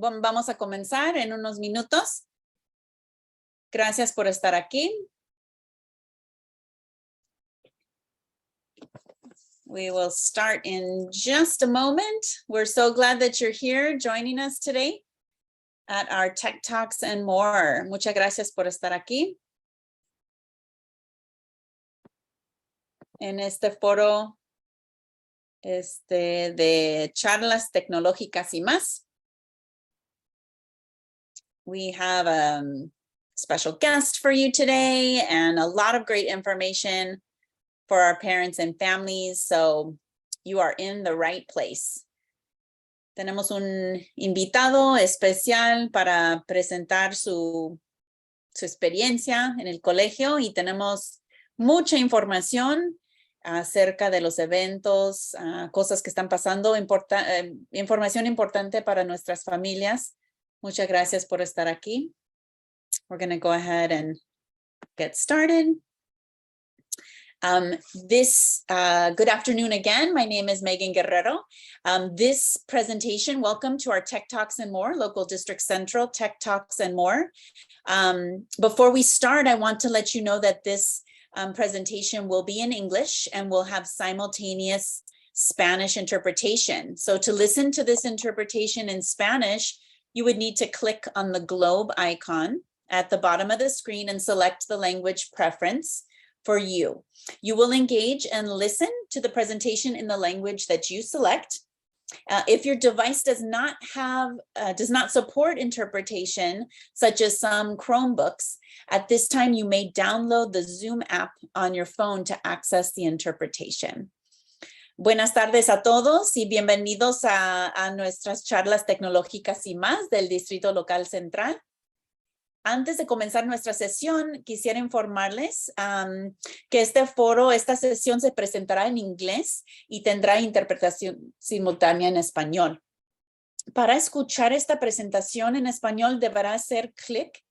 Vamos a comenzar en unos minutos. Gracias por estar aquí. We will start in just a moment. We're so glad that you're here joining us today at our Tech Talks and more. Muchas gracias por estar aquí. En este foro de charlas tecnológicas y más. We have a special guest for you today and a lot of great information for our parents and families, so you are in the right place. Tenemos un invitado especial para presentar su experiencia en el colegio y tenemos mucha información acerca de los eventos, cosas que están pasando, información importante para nuestras familias. Muchas gracias por estar aquí. We're going to go ahead and get started. Good afternoon again. My name is Megan Guerrero. This presentation, welcome to our Tech Talks and More, Local District Central Tech Talks and More. Before we start, I want to let you know that this presentation will be in English and will have simultaneous Spanish interpretation. So to listen to this interpretation in Spanish, you would need to click on the globe icon at the bottom of the screen and select the language preference for you. You will engage and listen to the presentation in the language that you select. If your device does not support interpretation, such as some Chromebooks, at this time you may download the Zoom app on your phone to access the interpretation. Buenas tardes a todos y bienvenidos a nuestras charlas tecnológicas y más del Distrito Local Central. Antes de comenzar nuestra sesión, quisiera informarles que esta sesión se presentará en inglés y tendrá interpretación simultánea en español. Para escuchar esta presentación en español, deberá hacer clic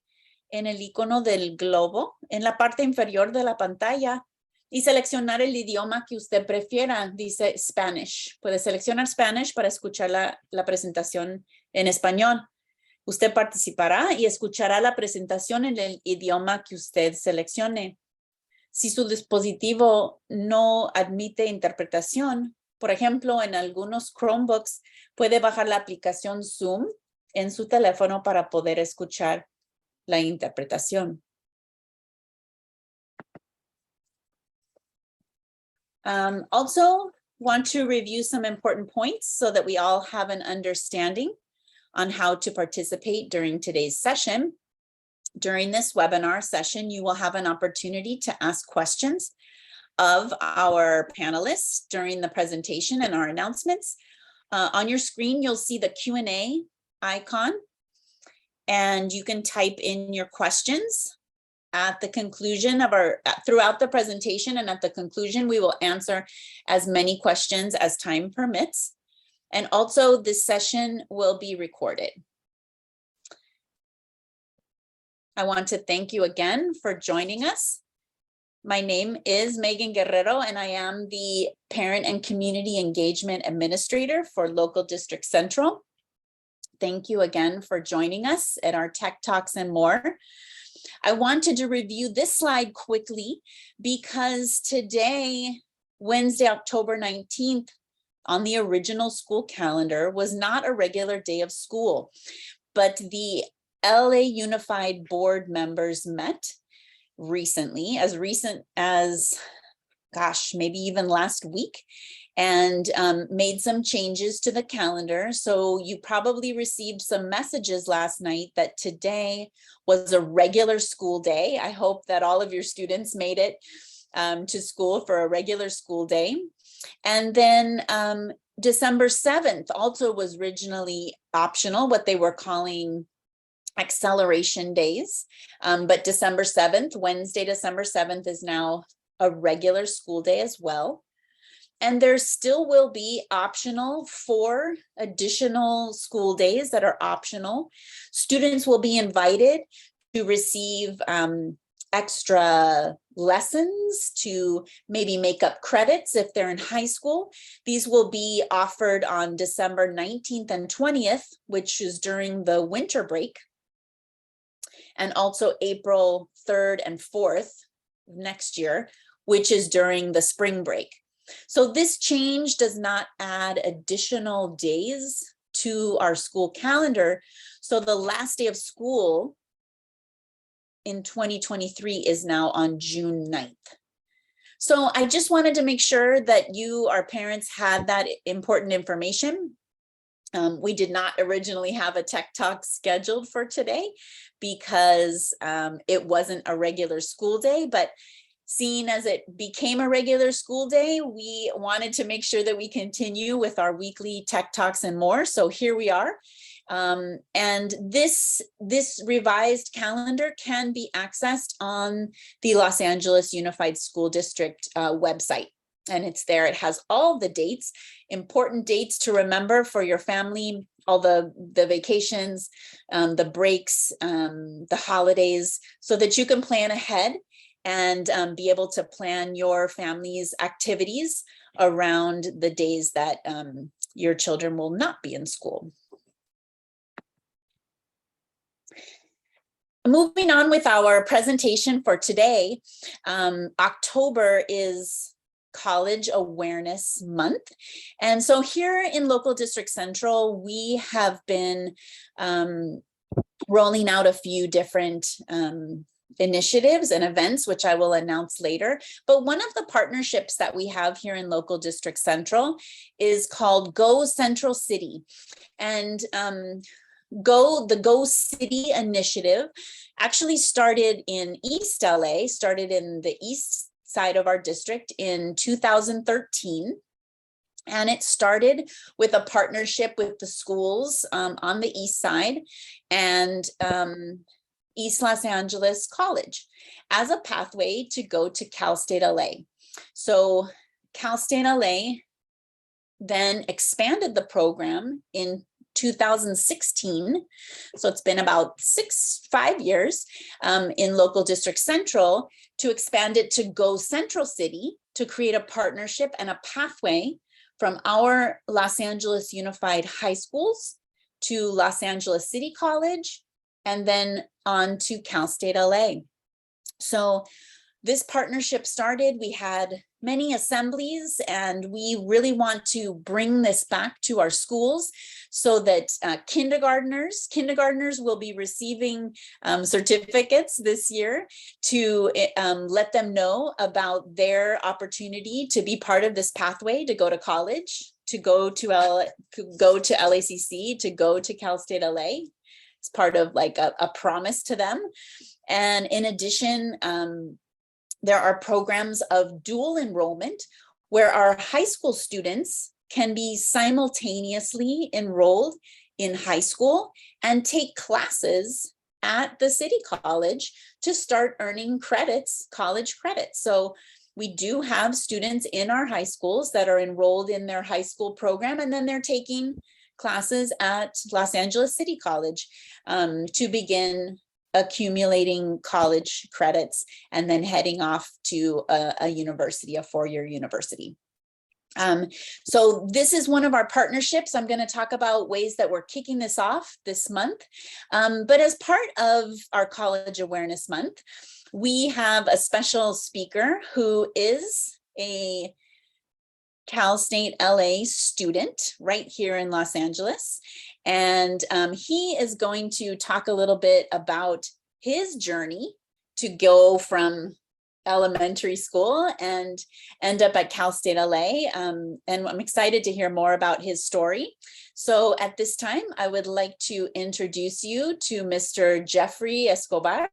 en el icono del globo en la parte inferior de la pantalla y seleccionar el idioma que usted prefiera, dice Spanish. Puede seleccionar Spanish para escuchar la presentación en español. Usted participará y escuchará la presentación en el idioma que usted seleccione. Si su dispositivo no admite interpretación, por ejemplo, en algunos Chromebooks, puede bajar la aplicación Zoom en su teléfono para poder escuchar la interpretación. Also, want to review some important points so that we all have an understanding on how to participate during today's session. During this webinar session, you will have an opportunity to ask questions of our panelists during the presentation and our announcements. On your screen, you'll see the Q&A icon, and you can type in your questions. At the conclusion of throughout the presentation and at the conclusion, we will answer as many questions as time permits. And also this session will be recorded. I want to thank you again for joining us. My name is Megan Guerrero and I am the Parent and Community Engagement Administrator for Local District Central. Thank you again for joining us at our Tech Talks and More. I wanted to review this slide quickly because today, Wednesday, October 19th, on the original school calendar was not a regular day of school, but the LA Unified Board members met recently, as recent as, gosh, maybe even last week, and made some changes to the calendar. So you probably received some messages last night that today was a regular school day. I hope that all of your students made it to school for a regular school day. And then December 7th also was originally optional, what they were calling acceleration days. But December 7th, Wednesday, December 7th is now a regular school day as well. And there still will be optional 4 additional school days that are optional. Students will be invited to receive extra lessons to maybe make up credits if they're in high school. These will be offered on December 19th and 20th, which is during the winter break, and also April 3rd and 4th next year, which is during the spring break. So this change does not add additional days to our school calendar. So the last day of school in 2023 is now on June 9th. So I just wanted to make sure that you, our parents, had that important information. We did not originally have a Tech Talk scheduled for today because it wasn't a regular school day, but seeing as it became a regular school day, we wanted to make sure that we continue with our weekly Tech Talks and more. So here we are. And this revised calendar can be accessed on the Los Angeles Unified School District website. And it's there. It has all the dates, important dates to remember for your family, all the vacations, the breaks, the holidays, so that you can plan ahead and be able to plan your family's activities around the days that your children will not be in school. Moving on with our presentation for today, October is College Awareness Month. And so here in Local District Central, we have been rolling out a few different initiatives and events, which I will announce later. But one of the partnerships that we have here in Local District Central is called Go Central City. And the Go City initiative actually started in East LA, started in the east side of our district in 2013. And it started with a partnership with the schools on the east side and East Los Angeles College as a pathway to go to Cal State LA. So Cal State LA then expanded the program in 2016. So it's been about 5 years in Local District Central to expand it to Go Central City, to create a partnership and a pathway from our Los Angeles Unified High Schools to Los Angeles City College, and then on to Cal State LA. So this partnership started, we had many assemblies, and we really want to bring this back to our schools so that kindergartners will be receiving certificates this year to let them know about their opportunity to be part of this pathway to go to college, to go to LACC, to go to Cal State LA. It's part of like a promise to them. And in addition, there are programs of dual enrollment where our high school students can be simultaneously enrolled in high school and take classes at the city college to start earning credits, college credits. So we do have students in our high schools that are enrolled in their high school program, and then they're taking classes at Los Angeles City College to begin accumulating college credits and then heading off to a university, a four-year university. So this is one of our partnerships. I'm going to talk about ways that we're kicking this off this month. But as part of our College Awareness Month, we have a special speaker who is a Cal State LA student right here in Los Angeles. And he is going to talk a little bit about his journey to go from elementary school and end up at Cal State LA. And I'm excited to hear more about his story. So at this time, I would like to introduce you to Mr. Jeffrey Escobar,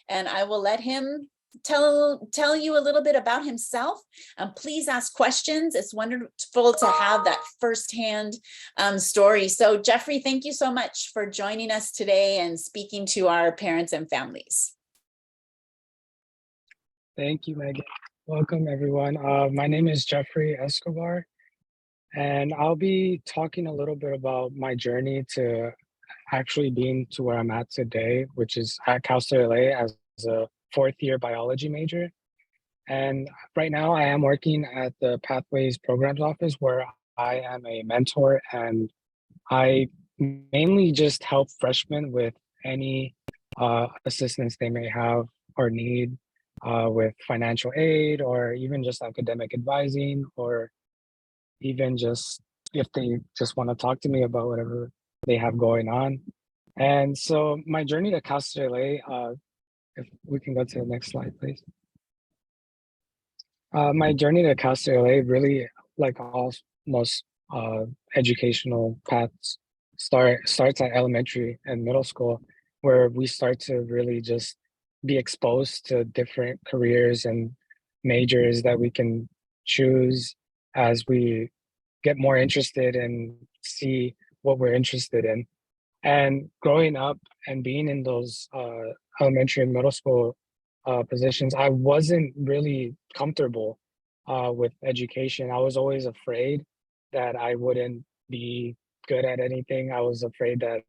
and I will let him tell you a little bit about himself. Please ask questions. It's wonderful to have that firsthand story. So Jeffrey, thank you so much for joining us today and speaking to our parents and families. Thank you, Megan. Welcome, everyone. My name is Jeffrey Escobar, and I'll be talking a little bit about my journey to actually being to where I'm at today, which is at Cal State LA as a fourth year biology major. And right now I am working at the Pathways Programs Office where I am a mentor, and I mainly just help freshmen with any assistance they may have or need with financial aid or even just academic advising, or even just if they just want to talk to me about whatever they have going on. And so my journey to Casa de Ley, if we can go to the next slide, please. My journey to Cal State LA really, like all most educational paths, starts at elementary and middle school, where we start to really just be exposed to different careers and majors that we can choose as we get more interested and see what we're interested in. And growing up and being in those elementary and middle school positions, I wasn't really comfortable with education. I was always afraid that I wouldn't be good at anything. I was afraid that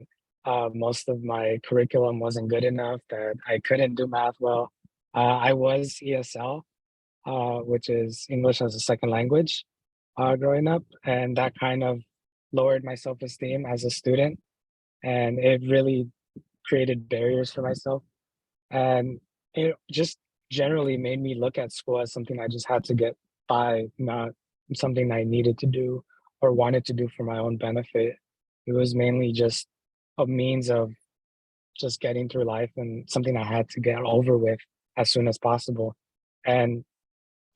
most of my curriculum wasn't good enough, that I couldn't do math well. I was ESL, which is English as a second language, growing up, and that kind of lowered my self-esteem as a student, and it really created barriers for myself. And it just generally made me look at school as something I just had to get by, not something I needed to do or wanted to do for my own benefit. It was mainly just a means of just getting through life and something I had to get over with as soon as possible. And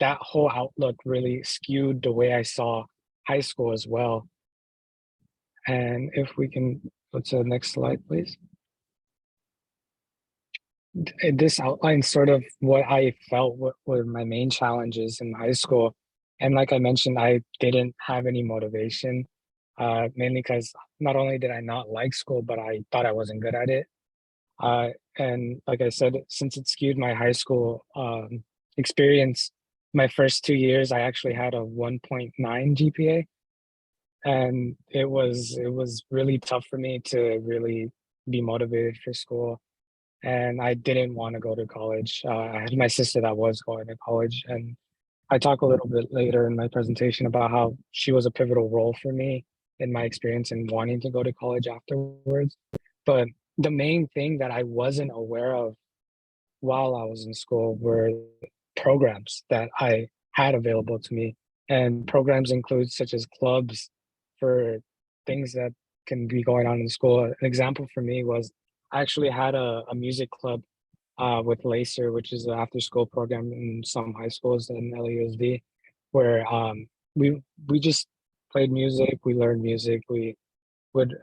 that whole outlook really skewed the way I saw high school as well. And if we can go to the next slide, please. This outlines sort of what I felt were my main challenges in high school. And like I mentioned, I didn't have any motivation, mainly because not only did I not like school, but I thought I wasn't good at it. And like I said, since it skewed my high school experience, my first 2 years, I actually had a 1.9 GPA. And it was really tough for me to really be motivated for school, and I didn't want to go to college. I had my sister that was going to college, and I talk a little bit later in my presentation about how she was a pivotal role for me in my experience in wanting to go to college afterwards. But the main thing that I wasn't aware of while I was in school were programs that I had available to me. And programs include such as clubs for things that can be going on in school. An example for me was I actually had a music club with LASER, which is an after school program in some high schools in LAUSD, where we just played music, we learned music, we would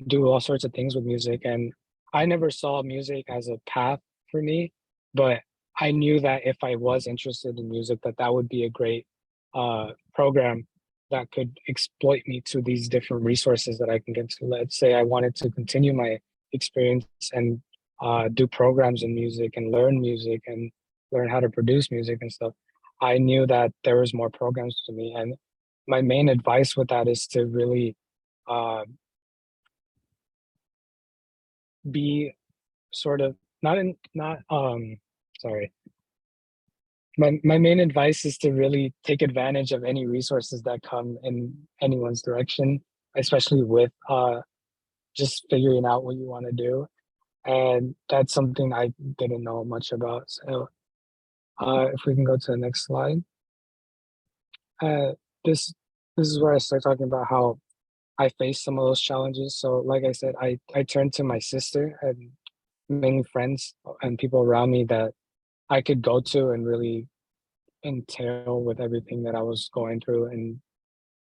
do all sorts of things with music. And I never saw music as a path for me, but I knew that if I was interested in music, that that would be a great program that could exploit me to these different resources that I can get to. Let's say I wanted to continue my experience and do programs in music and learn how to produce music and stuff. I knew that there was more programs to me, and my main advice with that is to really uh, be sort of not in not sorry my main advice is to really take advantage of any resources that come in anyone's direction, especially with just figuring out what you want to do. And that's something I didn't know much about. So if we can go to the next slide. uh this this is where I start talking about how I faced some of those challenges. So like I said, I turned to my sister and mainly friends and people around me that I could go to and really entail with everything that I was going through, and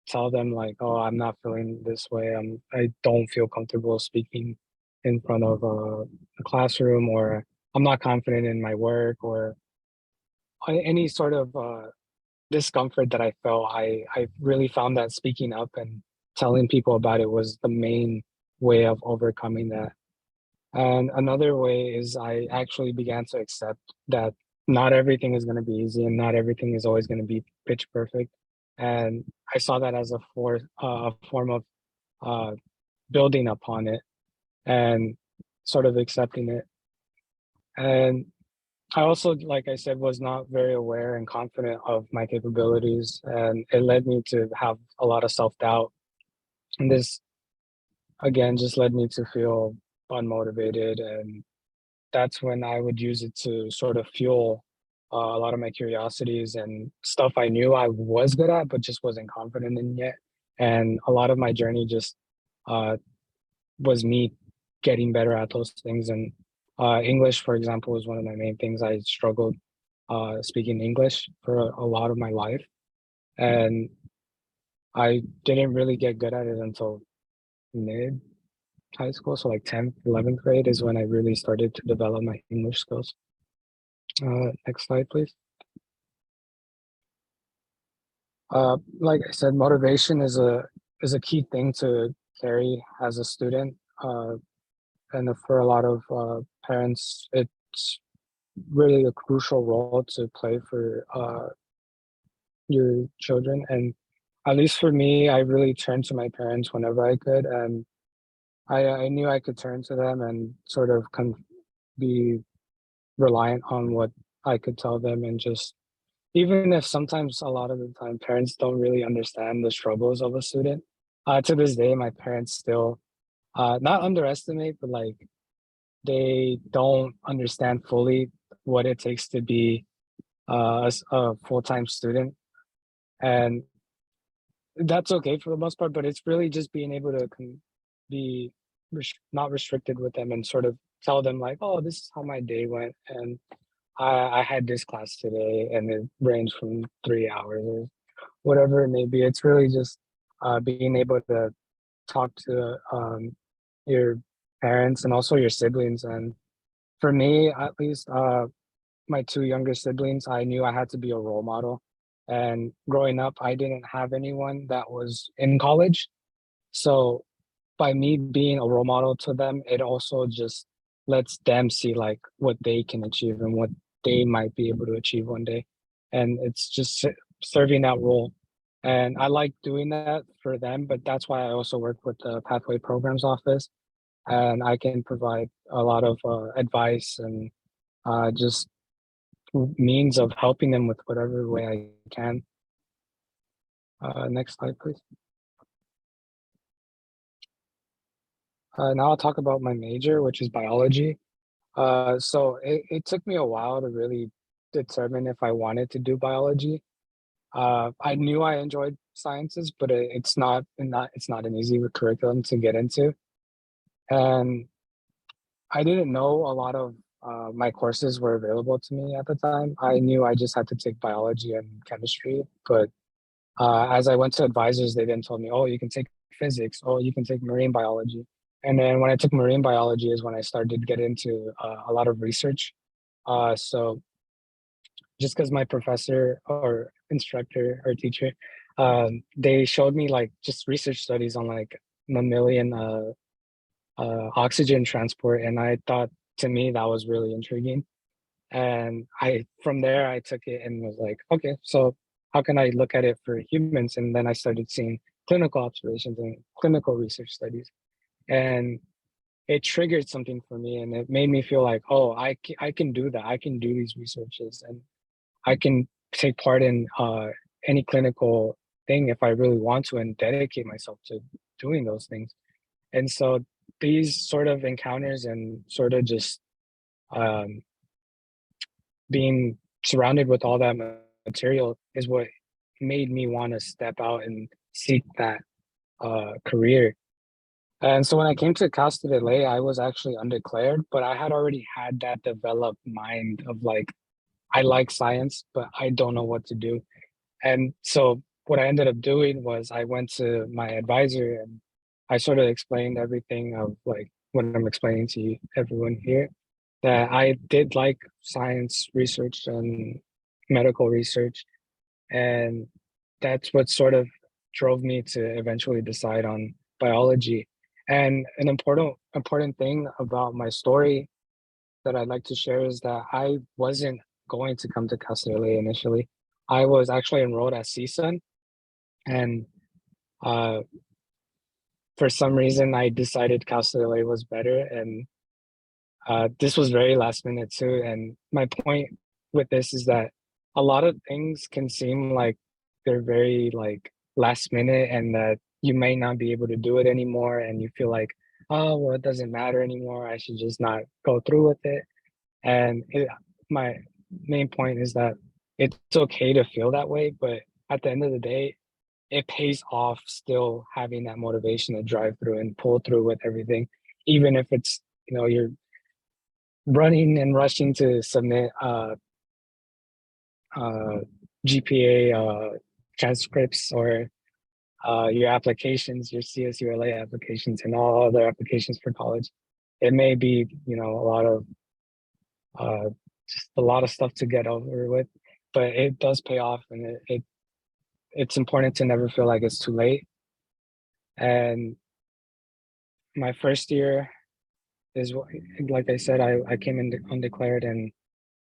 tell them like, oh, I'm not feeling this way. I don't feel comfortable speaking in front of a classroom, or I'm not confident in my work, or any sort of discomfort that I felt. I really found that speaking up and telling people about it was the main way of overcoming that. And another way is I actually began to accept that not everything is going to be easy and not everything is always going to be pitch perfect. And I saw that as a form of uh, building upon it and sort of accepting it. And I also, like I said, was not very aware and confident of my capabilities, and it led me to have a lot of self-doubt. And this, again, just led me to feel unmotivated, and that's when I would use it to sort of fuel a lot of my curiosities and stuff I knew I was good at, but just wasn't confident in yet. And a lot of my journey just uh, was me getting better at those things. And English, for example, was one of my main things. I struggled speaking English for a lot of my life, and I didn't really get good at it until mid high school. So like 10th, 11th grade is when I really started to develop my English skills. Next slide, please. Like I said, motivation is a key thing to carry as a student, and for a lot of parents, it's really a crucial role to play for your children. And at least for me, I really turned to my parents whenever I could, and I knew I could turn to them and sort of be reliant on what I could tell them, and just even if sometimes a lot of the time parents don't really understand the struggles of a student. To this day, my parents still not underestimate, but like they don't understand fully what it takes to be a full-time student, and that's okay for the most part. But it's really just being able to be not restricted with them and sort of tell them like, oh, this is how my day went, and I had this class today, and it ranged from 3 hours or whatever it may be. It's really just being able to talk to your parents and also your siblings. And for me, at least, my two younger siblings, I knew I had to be a role model. And growing up, I didn't have anyone that was in college. So by me being a role model to them, it also just lets them see like what they can achieve and what they might be able to achieve one day. And it's just serving that role. And I like doing that for them, but that's why I also work with the Pathway Programs Office. And I can provide a lot of advice and just means of helping them with whatever way I can. Next slide, please. Now I'll talk about my major, which is biology. So it took me a while to really determine if I wanted to do biology. I knew I enjoyed sciences, but it's not an easy curriculum to get into. And I didn't know a lot of my courses were available to me at the time. I knew I just had to take biology and chemistry, but as I went to advisors, they then told me, "Oh, you can take physics. Oh, you can take marine biology." And then when I took marine biology is when I started to get into a lot of research. So just because my professor or instructor or teacher, they showed me like just research studies on like mammalian oxygen transport, and I thought to me that was really intriguing. And I from there I took it and was like, okay, so how can I look at it for humans? And then I started seeing clinical observations and clinical research studies, and it triggered something for me, and it made me feel like, oh, I can do that. I can do these researches, and I can take part in any clinical thing if I really want to, and dedicate myself to doing those things. And so these sort of encounters and sort of just um, being surrounded with all that material is what made me want to step out and seek that career. And so when I came to Cal State LA, I was actually undeclared, but I had already had that developed mind of like, I like science, but I don't know what to do. And so what I ended up doing was I went to my advisor and I sort of explained everything of like what I'm explaining to you, everyone here, that I did like science research and medical research. And that's what sort of drove me to eventually decide on biology. And an important thing about my story that I'd like to share is that I wasn't going to come to Cal State LA initially. I was actually enrolled at CSUN, and uh, for some reason, I decided Cal State LA was better, and This was very last minute too. And my point with this is that a lot of things can seem like they're very like last minute and that you may not be able to do it anymore. And you feel like, oh, well, it doesn't matter anymore. I should just not go through with it. And my main point is that it's okay to feel that way, but at the end of the day, it pays off still having that motivation to drive through and pull through with everything, even if it's, you're running and rushing to submit uh, GPA transcripts or your applications, your CSULA applications, and all other applications for college. It may be, uh, just a lot of stuff to get over with, but it does pay off, and it's important to never feel like it's too late. And my first year is, like I said, I came in undeclared, and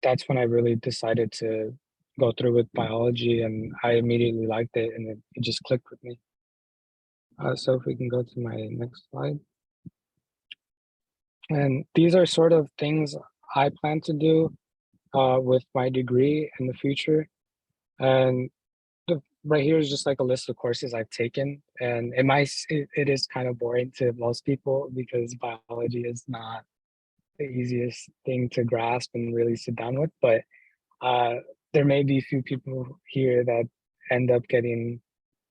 that's when I really decided to go through with biology, and I immediately liked it, and it just clicked with me. So if we can go to my next slide. And these are sort of things I plan to do with my degree in the future. And right here is just like a list of courses I've taken. And it is kind of boring to most people because biology is not the easiest thing to grasp and really sit down with. But there may be a few people here that end up getting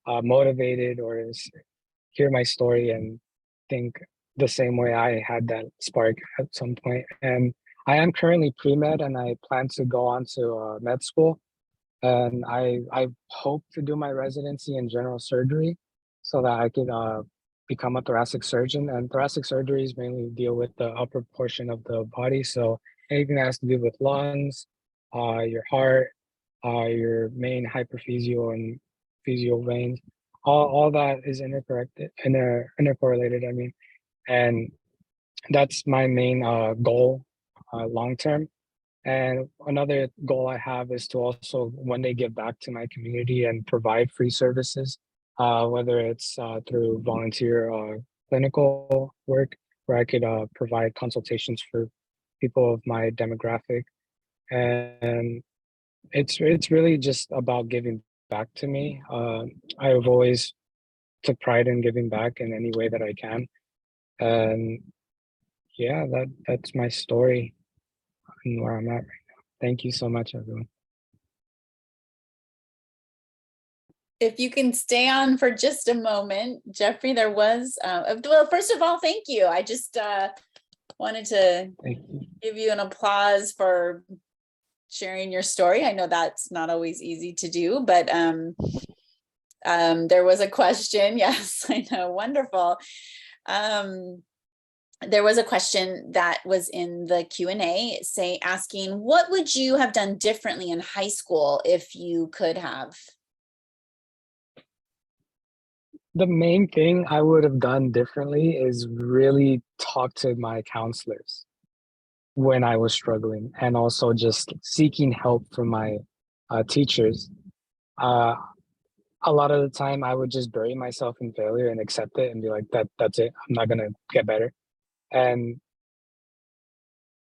motivated or hear my story and think the same way I had that spark at some point. And I am currently pre-med and I plan to go on to med school. And I hope to do my residency in general surgery so that I could become a thoracic surgeon. And thoracic surgeries mainly deal with the upper portion of the body. So anything that has to do with lungs, your heart, your main hyperphyseal and physeal veins, all that is intercorrelated. I mean, and that's my main goal long term. And another goal I have is to also one day give back to my community and provide free services, whether it's through volunteer clinical work, where I could provide consultations for people of my demographic. And it's really just about giving back to me. I've always took pride in giving back in any way that I can. And yeah, that's my story and where I'm at right now. Thank you so much, everyone. If you can stay on for just a moment, Jeffrey, there was, well, first of all, thank you. I just wanted to give you an applause for sharing your story. I know that's not always easy to do, but there was a question. Yes, I know. Wonderful. There was a question that was in the Q&A asking, what would you have done differently in high school if you could have? The main thing I would have done differently is really talk to my counselors when I was struggling, and also just seeking help from my teachers. A lot of the time I would just bury myself in failure and accept it and be like, that's it. I'm not gonna get better. And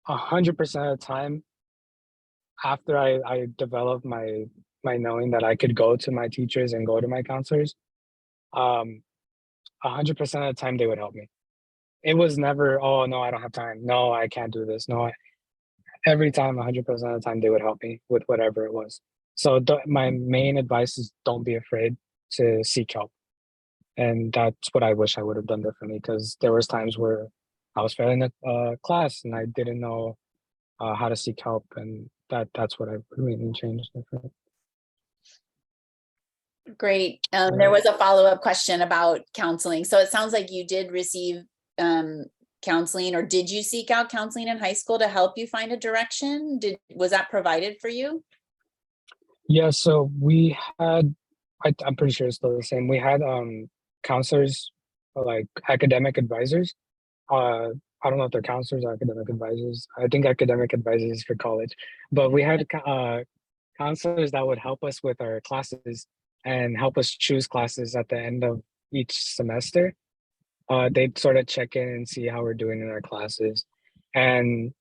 100% of the time, after I developed my knowing that I could go to my teachers and go to my counselors, 100% of the time they would help me. It was never, oh no, I don't have time. No, I can't do this. No, every time, 100% of the time they would help me with whatever it was. So my main advice is don't be afraid to seek help. And that's what I wish I would have done differently, because there was times where I was failing a class and I didn't know how to seek help, and that's what I really changed different. Great. There was a follow-up question about counseling. So it sounds like you did receive counseling, or did you seek out counseling in high school to help you find a direction? Was that provided for you? Yeah, so we had, I'm pretty sure it's still the same. We had counselors, like academic advisors. I don't know if they're counselors or academic advisors. I think academic advisors for college, but we had counselors that would help us with our classes and help us choose classes at the end of each semester. They'd sort of check in and see how we're doing in our classes. And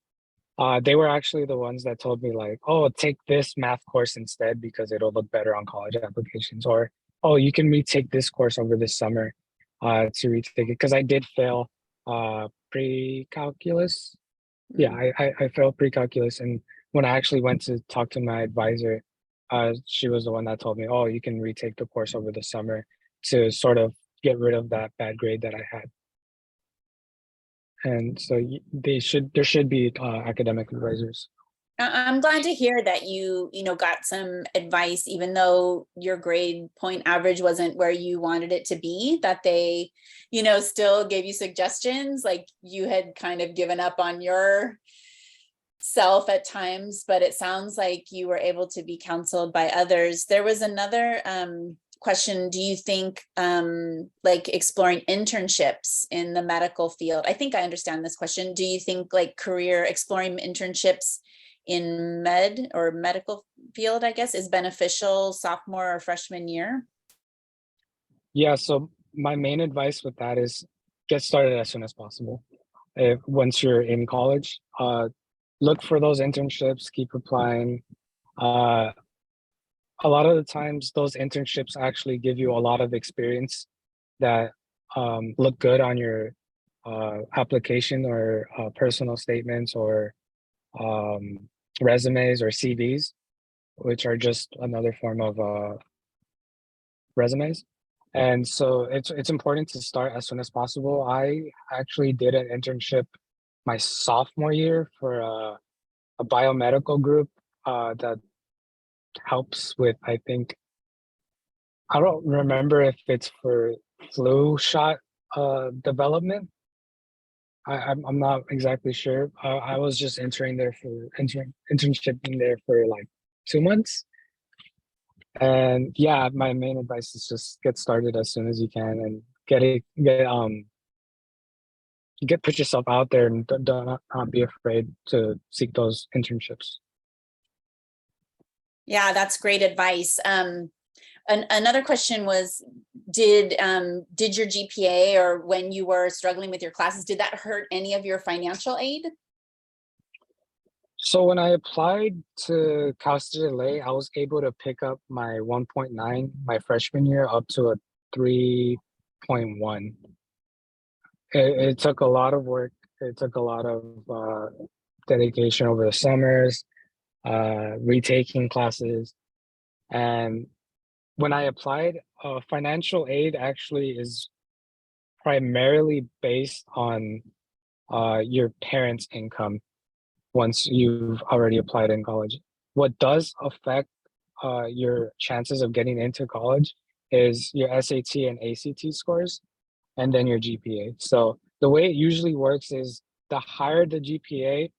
they were actually the ones that told me like, oh, take this math course instead because it'll look better on college applications. Or, oh, you can retake this course over this summer to retake it. Because I did fail pre-calculus. Yeah, Mm. I failed pre-calculus. And when I actually went to talk to my advisor, she was the one that told me, oh, you can retake the course over the summer to sort of get rid of that bad grade that I had. And so there should be academic advisors. I'm glad to hear that got some advice, even though your grade point average wasn't where you wanted it to be, that they, still gave you suggestions, like you had kind of given up on your self at times, but it sounds like you were able to be counseled by others. There was another question. Do you think like exploring internships in the medical field? I think I understand this question. Do you think like exploring internships in medical field, I guess, is beneficial sophomore or freshman year? Yeah, so my main advice with that is get started as soon as possible. Once you're in college, look for those internships, keep applying. Uh, a lot of the times, those internships actually give you a lot of experience that look good on your application or personal statements or um, resumes or CVs, which are just another form of resumes. And so it's important to start as soon as possible. I actually did an internship my sophomore year for a biomedical group that helps with, I think, I don't remember if it's for flu shot development. I'm not exactly sure. I was just internshipping there for like 2 months. And yeah, my main advice is just get started as soon as you can and put yourself out there and don't be afraid to seek those internships. Yeah, that's great advice. Another question was, did your GPA, or when you were struggling with your classes, did that hurt any of your financial aid? So when I applied to Cal State LA, I was able to pick up my 1.9 my freshman year up to a 3.1. It took a lot of work. It took a lot of dedication over the summers, retaking classes. And when I applied, financial aid actually is primarily based on your parents' income once you've already applied in college. What does affect your chances of getting into college is your SAT and ACT scores, and then your GPA. So the way it usually works is the higher the GPA,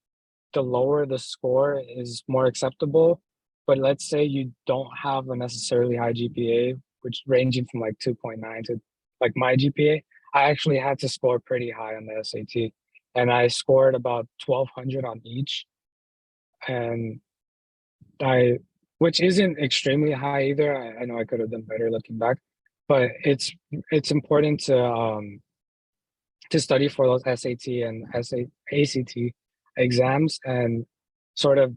the lower the score is more acceptable. But let's say you don't have a necessarily high GPA, which ranging from like 2.9 to like my GPA, I actually had to score pretty high on the SAT. And I scored about 1200 on each. And I, which isn't extremely high either. I know I could have done better looking back, but it's important to study for those SAT and ACT exams and sort of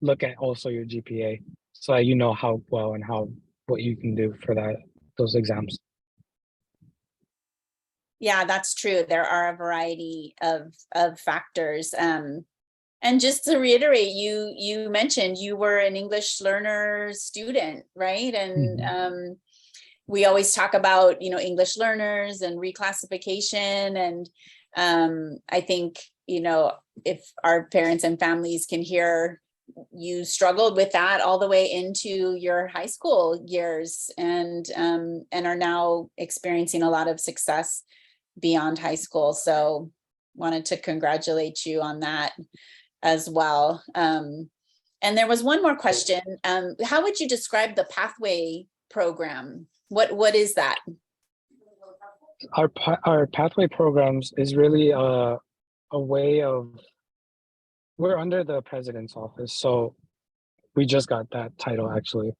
look at also your GPA so that you know how well and how what you can do for those exams. Yeah, that's true. There are a variety of factors. And just to reiterate, you mentioned you were an English learner student, right? And we always talk about, English learners and reclassification. And I think, if our parents and families can hear, you struggled with that all the way into your high school years, and are now experiencing a lot of success beyond high school. So wanted to congratulate you on that as well. And there was one more question. How would you describe the pathway program? What is that? Our pathway programs is really a way of, we're under the president's office, so we just got that title actually,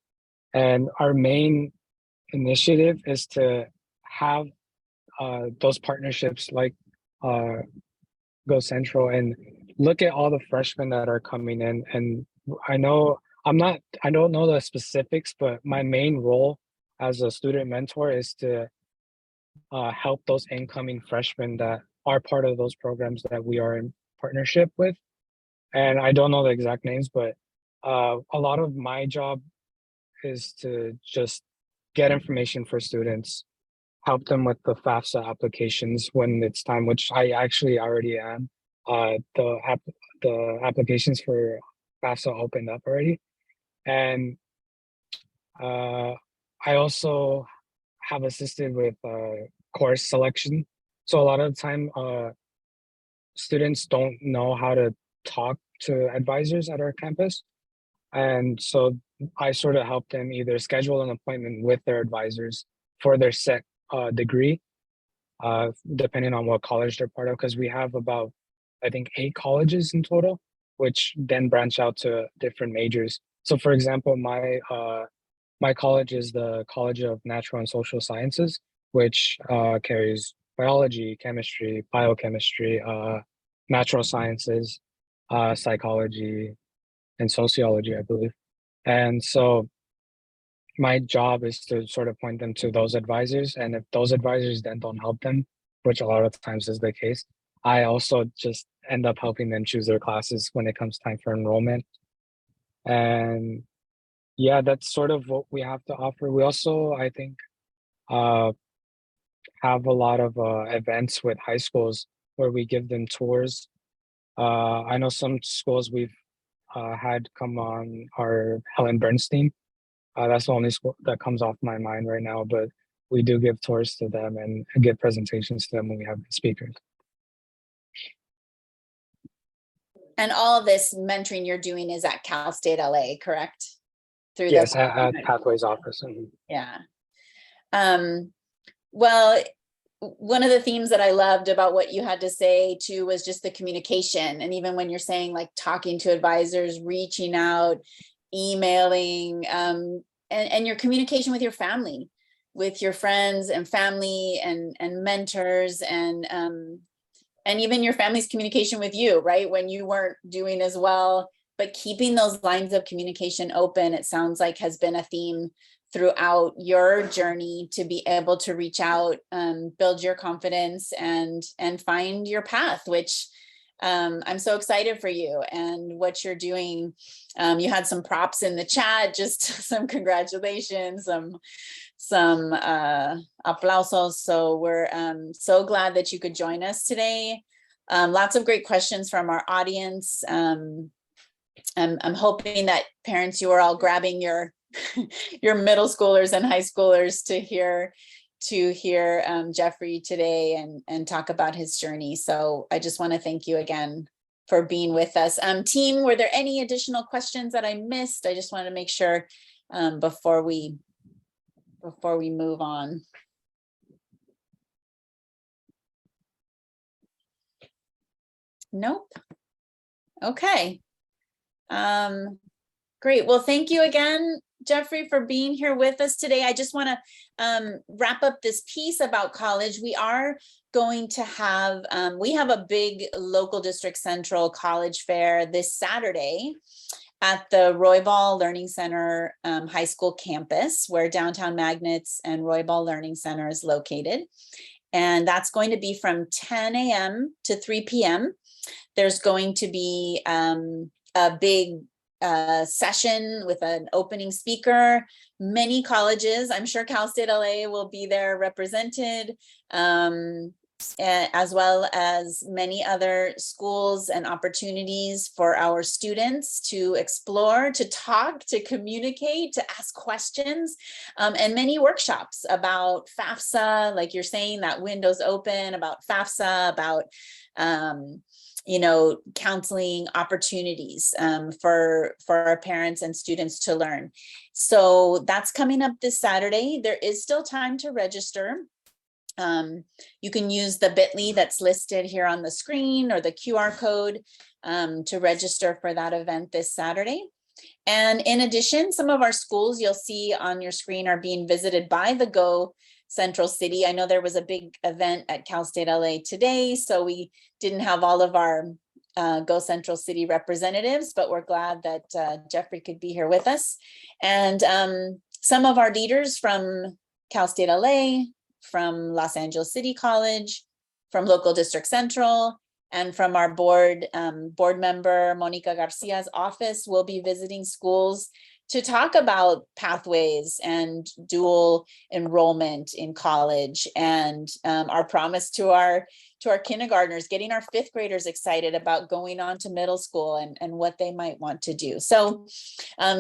and our main initiative is to have those partnerships like Go Central and look at all the freshmen that are coming in, and I don't know the specifics, but my main role as a student mentor is to help those incoming freshmen that are part of those programs that we are in partnership with. And I don't know the exact names, but a lot of my job is to just get information for students, help them with the FAFSA applications when it's time, which I actually already am. The applications for FAFSA opened up already, and uh, I also have assisted with course selection. So a lot of the time, students don't know how to talk to advisors at our campus. And so I sort of help them either schedule an appointment with their advisors for their set degree, depending on what college they're part of, because we have about, I think, 8 colleges in total, which then branch out to different majors. So for example, my college is the College of Natural and Social Sciences, which carries biology, chemistry, biochemistry, natural sciences, psychology, and sociology, I believe. And so my job is to sort of point them to those advisors. And if those advisors then don't help them, which a lot of times is the case, I also just end up helping them choose their classes when it comes time for enrollment. And yeah, that's sort of what we have to offer. We also, I think, uh, have a lot of events with high schools where we give them tours. I know some schools we've had come on are Helen Bernstein. That's the only school that comes off my mind right now, but we do give tours to them and give presentations to them when we have speakers. And all of this mentoring you're doing is at Cal State LA, correct? Through Yes, the at Pathways office. yeah. Well, one of the themes that I loved about what you had to say too was just the communication. And even when you're saying like talking to advisors, reaching out, emailing, and your communication with your family, with your friends and family and mentors and even your family's communication with you, right? When you weren't doing as well, but keeping those lines of communication open, it sounds like has been a theme throughout your journey to be able to reach out, build your confidence and find your path, which I'm so excited for you and what you're doing. You had some props in the chat, just some congratulations, some aplausos. So we're so glad that you could join us today. Lots of great questions from our audience. I'm hoping that parents, you are all grabbing your your middle schoolers and high schoolers to hear Jeffrey today and talk about his journey. So I just want to thank you again for being with us. Team, were there any additional questions that I missed? I just want to make sure before we move on. Nope. Okay. Great. Well, thank you again, Jeffrey, for being here with us today. I just want to wrap up this piece about college. We are going to have, we have a big local district central college fair this Saturday at the Roybal Learning Center high school campus, where Downtown Magnets and Roybal Learning Center is located. And that's going to be from 10 a.m. to 3 p.m. There's going to be a big session with an opening speaker. Many colleges, I'm sure Cal State LA will be there represented, as well as many other schools and opportunities for our students to explore, to talk, to communicate, to ask questions, and many workshops about FAFSA, like you're saying, that window's open, about FAFSA, about counseling opportunities for our parents and students to learn. So that's coming up this Saturday. There is still time to register. You can use the bit.ly that's listed here on the screen or the QR code to register for that event this Saturday. And in addition, some of our schools you'll see on your screen are being visited by the Go Central City. I know there was a big event at Cal State LA today, so we didn't have all of our Go Central City representatives, but we're glad that Jeffrey could be here with us. And some of our leaders from Cal State LA, from Los Angeles City College, from Local District Central, and from our board member, Monica Garcia's office, will be visiting schools to talk about pathways and dual enrollment in college, and our promise to our kindergartners, getting our fifth graders excited about going on to middle school and what they might want to do. So,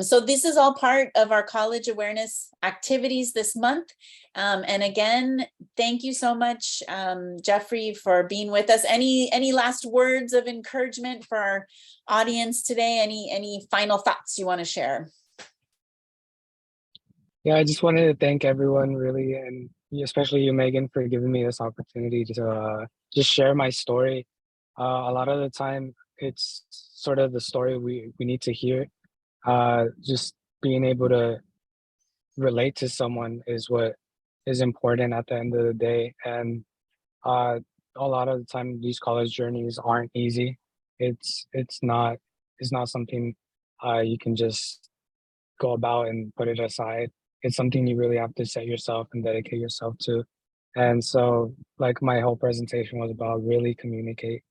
so this is all part of our college awareness activities this month. And again, thank you so much, Jeffrey, for being with us. Any last words of encouragement for our audience today? Any final thoughts you want to share? Yeah, I just wanted to thank everyone really, and especially you, Megan, for giving me this opportunity to just share my story. A lot of the time, it's sort of the story we need to hear. Just being able to relate to someone is what is important at the end of the day. And a lot of the time, these college journeys aren't easy. It's not something you can just go about and put it aside. It's something you really have to set yourself and dedicate yourself to. And so, like, my whole presentation was about really communicate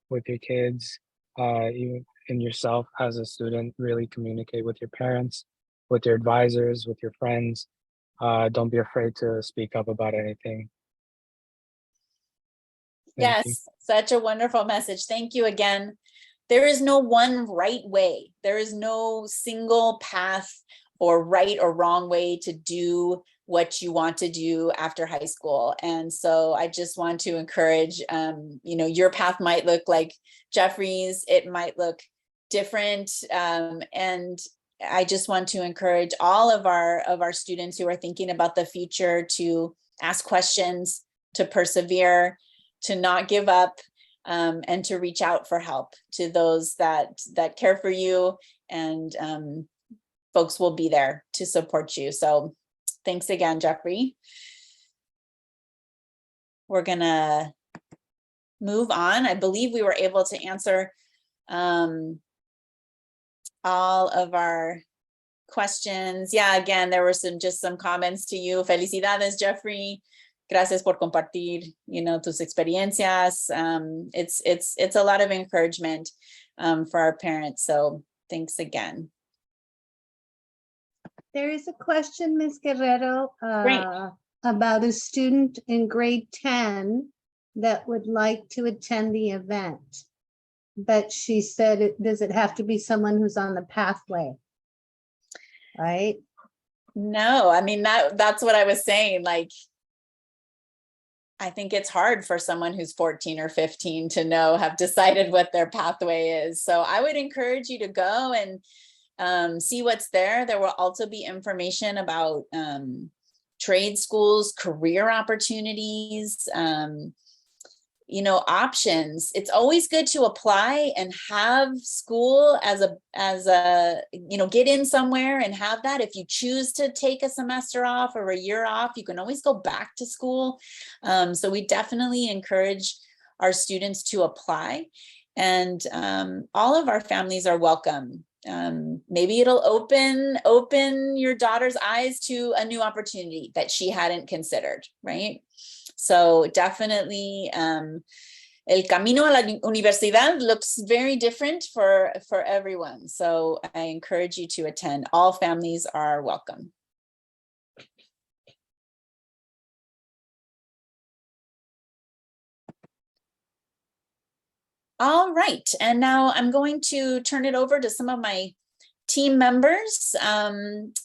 with your kids, even in yourself as a student, really communicate with your parents, with your advisors, with your friends. Don't be afraid to speak up about anything. Thank you. Yes, such a wonderful message. Thank you again. There is no one right way. There is no single path or right or wrong way to do what you want to do after high school. And so I just want to encourage, your path might look like Jeffrey's, it might look different. And I just want to encourage all of our students who are thinking about the future to ask questions, to persevere, to not give up, and to reach out for help to those that care for you, and folks will be there to support you. So thanks again, Jeffrey. We're gonna move on. I believe we were able to answer all of our questions. Yeah, again, there were some comments to you. Felicidades, Jeffrey. Gracias por compartir, tus experiencias. It's a lot of encouragement for our parents. So thanks again. There is a question, Ms. Guerrero, Great. about a student in grade 10 that would like to attend the event. But she said, does it have to be someone who's on the pathway? Right? No, I mean, that's what I was saying. Like, I think it's hard for someone who's 14 or 15 to have decided what their pathway is. So I would encourage you to go and see what's there. There will also be information about trade schools, career opportunities, options. It's always good to apply and have school as a get in somewhere and have that. If you choose to take a semester off or a year off, you can always go back to school. So we definitely encourage our students to apply, and all of our families are welcome. Maybe it'll open your daughter's eyes to a new opportunity that she hadn't considered, right? So definitely, el camino a la universidad looks very different for everyone. So I encourage you to attend. All families are welcome. All right, and now I'm going to turn it over to some of my team members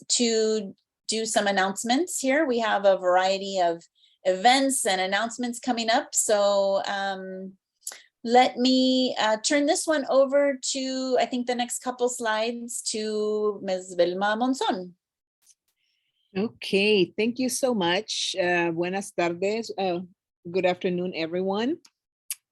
to do some announcements here. We have a variety of events and announcements coming up. So let me turn this one over to, I think the next couple slides, to Ms. Vilma Monzon. Okay, thank you so much. Buenas tardes. Good afternoon, everyone.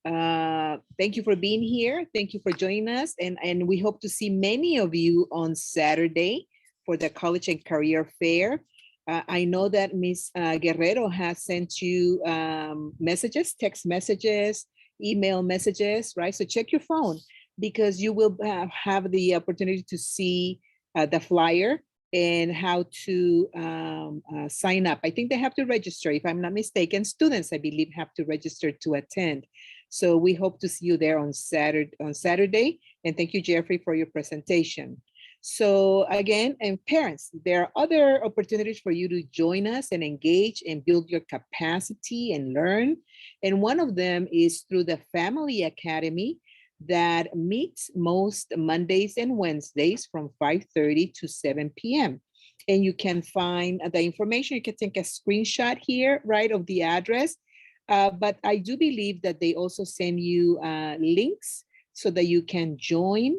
Thank you for being here. Thank you for joining us. And we hope to see many of you on Saturday for the College and Career Fair. I know that Ms. Guerrero has sent you messages, text messages, email messages, right? So check your phone because you will have the opportunity to see the flyer and how to sign up. I think they have to register, if I'm not mistaken. Students, I believe, have to register to attend. So we hope to see you there on Saturday. And thank you, Jeffrey, for your presentation. So again, and parents, there are other opportunities for you to join us and engage and build your capacity and learn. And one of them is through the Family Academy that meets most Mondays and Wednesdays from 5:30 to 7 p.m. And you can find the information. You can take a screenshot here, right, of the address. But I do believe that they also send you links so that you can join.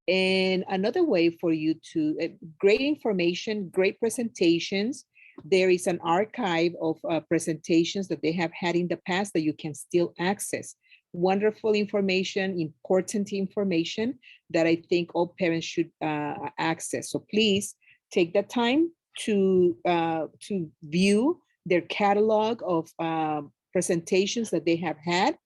And another way for you to, great information, great presentations. There is an archive of presentations that they have had in the past that you can still access. Wonderful information, important information that I think all parents should access. So please take the time to view their catalog of presentations that they have had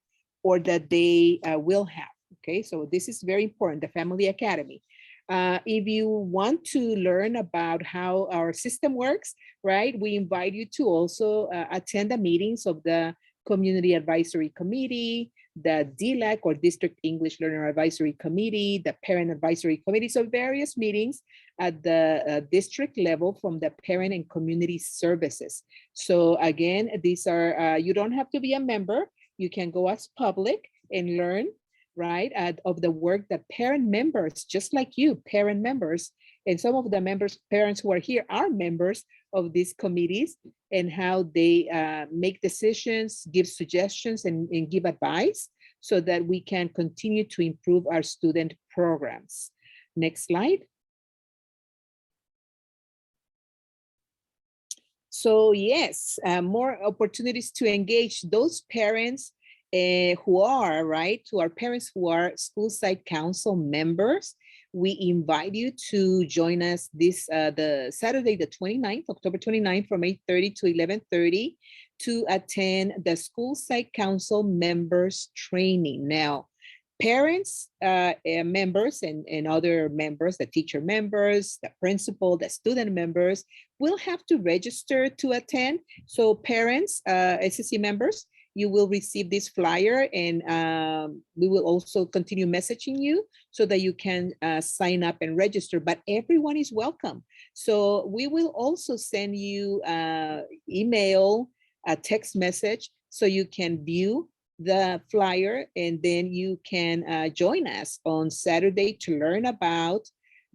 or that they will have. Okay, so this is very important, the Family Academy. If you want to learn about how our system works, right, we invite you to also attend the meetings of the Community Advisory Committee, the DLAC or District English Learner Advisory Committee, the Parent Advisory Committee, so various meetings at the district level from the Parent and Community Services. So again, these are, you don't have to be a member, you can go as public and learn, right, of the work that parent members, just like you, parent members, and some of the members, parents who are here are members of these committees and how they make decisions, give suggestions, and give advice so that we can continue to improve our student programs. Next slide. So yes, more opportunities to engage those parents who are, right, to our parents who are school site council members. We invite you to join us this the Saturday, the 29th, October 29th from 8:30 to 11:30 to attend the school site council members training. Now, parents, members and other members, the teacher members, the principal, the student members will have to register to attend. So parents, SSC members, you will receive this flyer and we will also continue messaging you so that you can sign up and register, but everyone is welcome. So we will also send you email, a text message so you can view the flyer and then you can join us on Saturday to learn about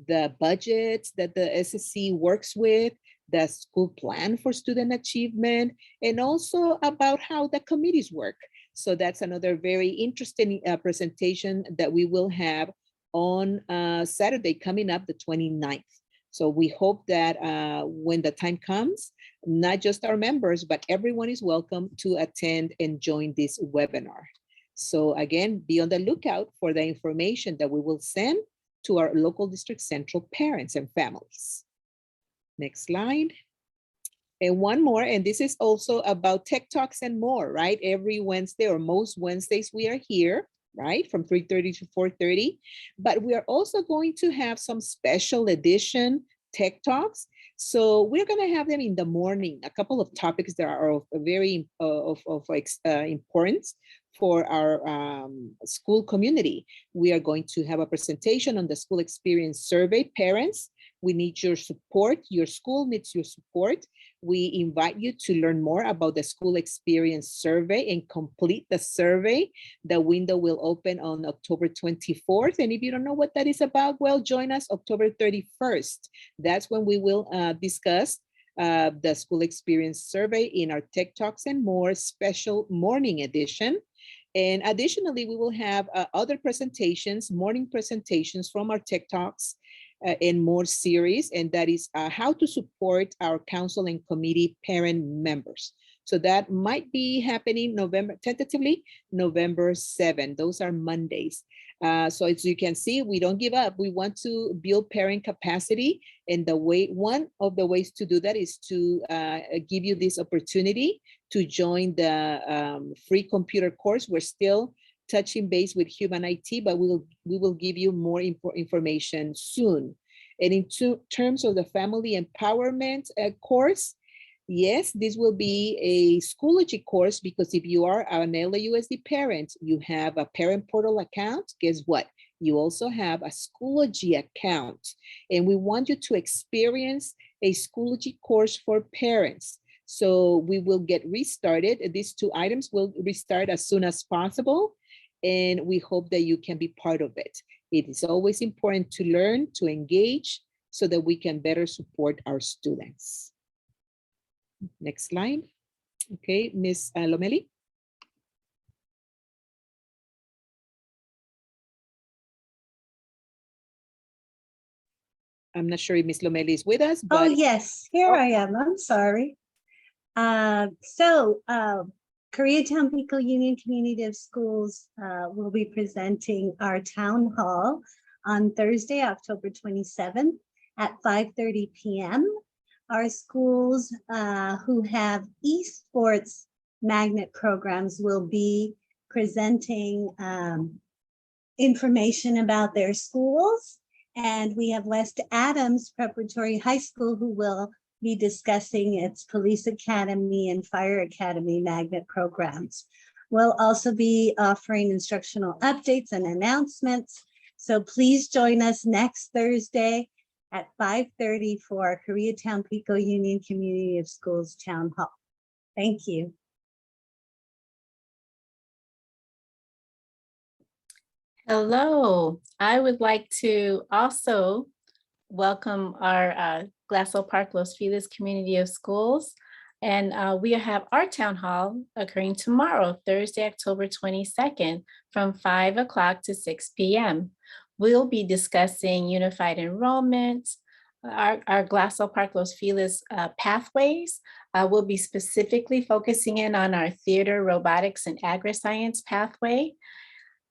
the budgets that the SSC works with, the school plan for student achievement, and also about how the committees work. So that's another very interesting presentation that we will have on Saturday coming up the 29th. So we hope that when the time comes, not just our members, but everyone is welcome to attend and join this webinar. So again, be on the lookout for the information that we will send to our local district central parents and families. Next slide. And one more, and this is also about Tech Talks and more, right? Every Wednesday or most Wednesdays we are here, right? From 3:30 to 4:30, but we are also going to have some special edition Tech Talks. So we're going to have them in the morning, a couple of topics that are of very importance for our school community. We are going to have a presentation on the school experience survey. Parents, we need your support. Your school needs your support. We invite you to learn more about the school experience survey and complete the survey. The window will open on October 24th. And if you don't know what that is about, well, join us October 31st. That's when we will discuss the school experience survey in our Tech Talks and More special morning edition. And additionally, we will have other presentations, morning presentations from our Tech Talks and More series, and that is how to support our council and committee parent members. So that might be happening tentatively November 7. Those are Mondays. So as you can see, we don't give up. We want to build parent capacity, and one of the ways to do that is to give you this opportunity to join the free computer course. We're still touching base with Human IT, but we will give you more information soon. And in terms of the family empowerment course, yes, this will be a Schoology course, because if you are an LAUSD parent, you have a parent portal account. Guess what? You also have a Schoology account. And we want you to experience a Schoology course for parents. So we will get restarted. These 2 items will restart as soon as possible. And we hope that you can be part of it. It is always important to learn, to engage, so that we can better support our students. Next slide. Okay, Ms. Lomeli. I'm not sure if Ms. Lomeli is with us, but Oh, yes, here I am. I'm sorry. Koreatown Pico Union Community of Schools will be presenting our town hall on Thursday, October 27th at 5:30 p.m. Our schools who have esports magnet programs will be presenting information about their schools. And we have West Adams Preparatory High School who will be discussing its Police Academy and Fire Academy magnet programs. We'll also be offering instructional updates and announcements. So please join us next Thursday at 5:30 for Koreatown Pico Union Community of Schools Town Hall. Thank you. Hello, I would like to also welcome our Glassell Park Los Feliz Community of Schools. And we have our town hall occurring tomorrow, Thursday, October 22nd, from 5 o'clock to 6 p.m. We'll be discussing unified enrollment, our Glassell Park Los Feliz pathways. We'll be specifically focusing in on our theater, robotics, and agri-science pathway.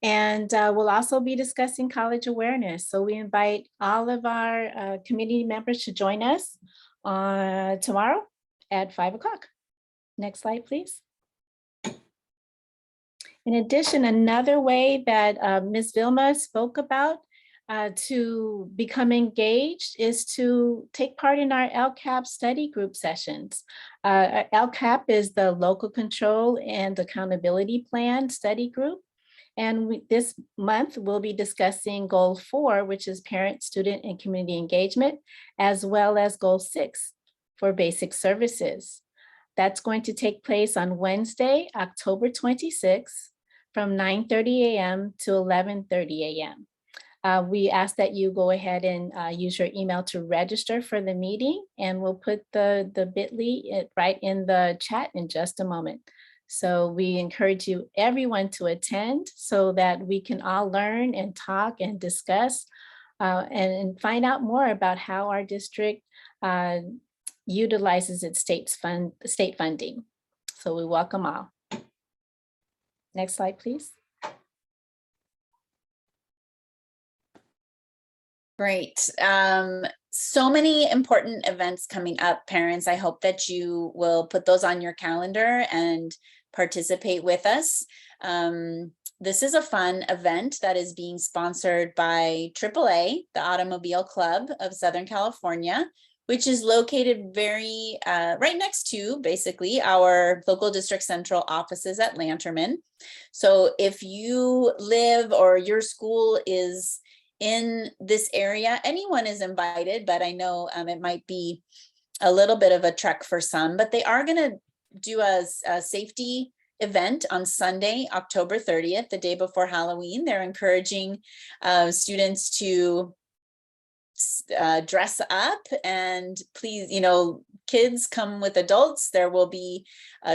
And we'll also be discussing college awareness. So we invite all of our community members to join us tomorrow at 5 o'clock. Next slide, please. In addition, another way that Ms. Vilma spoke about to become engaged is to take part in our LCAP study group sessions. LCAP is the Local Control and Accountability Plan study group. And this month, we'll be discussing Goal 4, which is parent, student, and community engagement, as well as Goal 6 for basic services. That's going to take place on Wednesday, October 26th, from 9:30 a.m. to 11:30 a.m. We ask that you go ahead and use your email to register for the meeting, and we'll put the bit.ly right in the chat in just a moment. So we encourage everyone to attend so that we can all learn and talk and discuss and find out more about how our district utilizes its state funding. So we welcome all. Next slide, please. Great. So many important events coming up, parents. I hope that you will put those on your calendar and participate with us. This is a fun event that is being sponsored by AAA, the Automobile Club of Southern California, which is located right next to basically our local district central offices at Lanterman. So if you live or your school is in this area, anyone is invited, but I know it might be a little bit of a trek for some, but they are going to do a safety event on Sunday, October 30th, the day before Halloween. They're encouraging students to dress up, and please, kids come with adults. There will be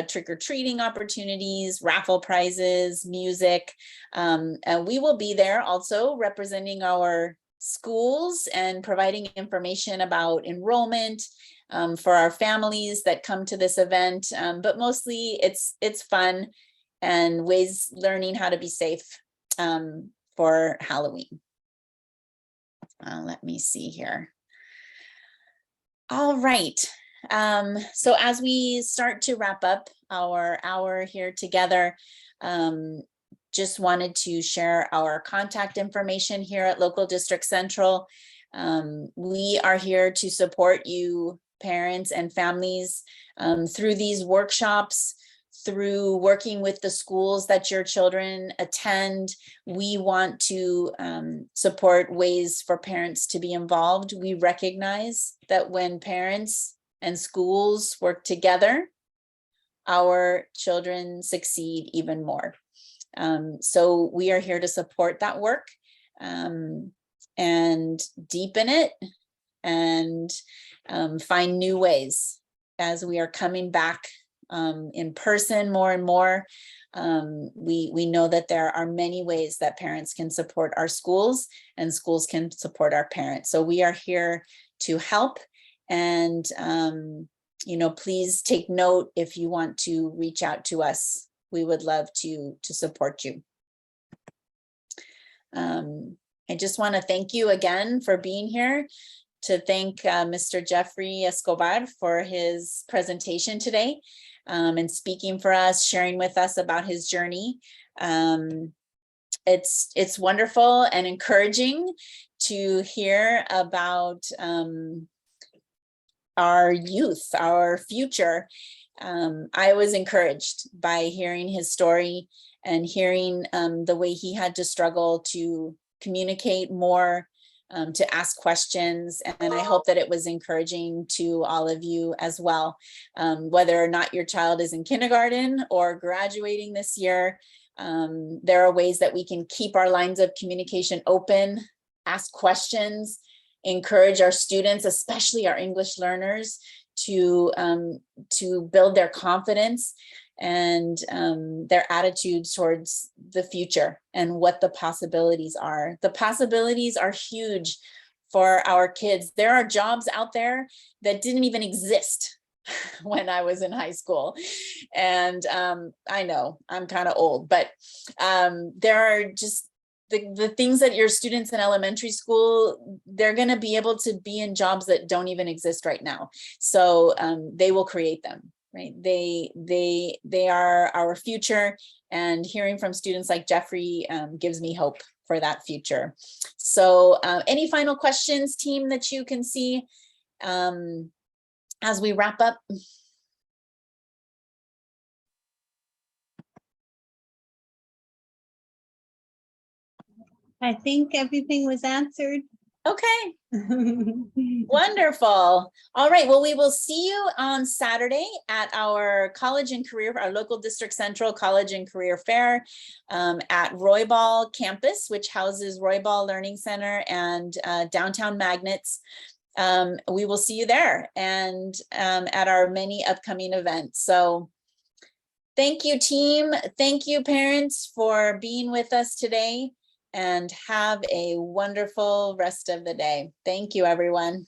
trick-or-treating opportunities, raffle prizes, music, and we will be there also representing our schools and providing information about enrollment for our families that come to this event. But mostly it's fun and learning how to be safe for Halloween. Let me see here. All right. So as we start to wrap up our hour here together, just wanted to share our contact information here at Local District Central. We are here to support you, parents and families, through these workshops, through working with the schools that your children attend. We want to support ways for parents to be involved. We recognize that when parents and schools work together, our children succeed even more. So we are here to support that work and deepen it and find new ways as we are coming back in person more and more. We know that there are many ways that parents can support our schools and schools can support our parents. So we are here to help, and please take note if you want to reach out to us. We would love to support you. I just want to thank you again for being here, to thank Mr. Jeffrey Escobar for his presentation today and speaking for us, sharing with us about his journey. It's wonderful and encouraging to hear about our youth, our future. I was encouraged by hearing his story and hearing the way he had to struggle to communicate more, to ask questions. And I hope that it was encouraging to all of you as well. Whether or not your child is in kindergarten or graduating this year, there are ways that we can keep our lines of communication open, ask questions, encourage our students, especially our English learners, to build their confidence and their attitudes towards the future and what the possibilities are. The possibilities are huge for our kids. There are jobs out there that didn't even exist when I was in high school. And I know I'm kind of old, but there are just the things that your students in elementary school, they're going to be able to be in jobs that don't even exist right now. So they will create them, right? They are our future, and hearing from students like Jeffrey gives me hope for that future. So any final questions, team, that you can see as we wrap up? I think everything was answered. Okay. Wonderful. All right. Well, we will see you on Saturday at our college and career, our local District Central College and Career Fair at Roybal campus, which houses Roybal Learning Center and downtown Magnets. We will see you there and at our many upcoming events. So thank you, team. Thank you, parents, for being with us today. And have a wonderful rest of the day. Thank you, everyone.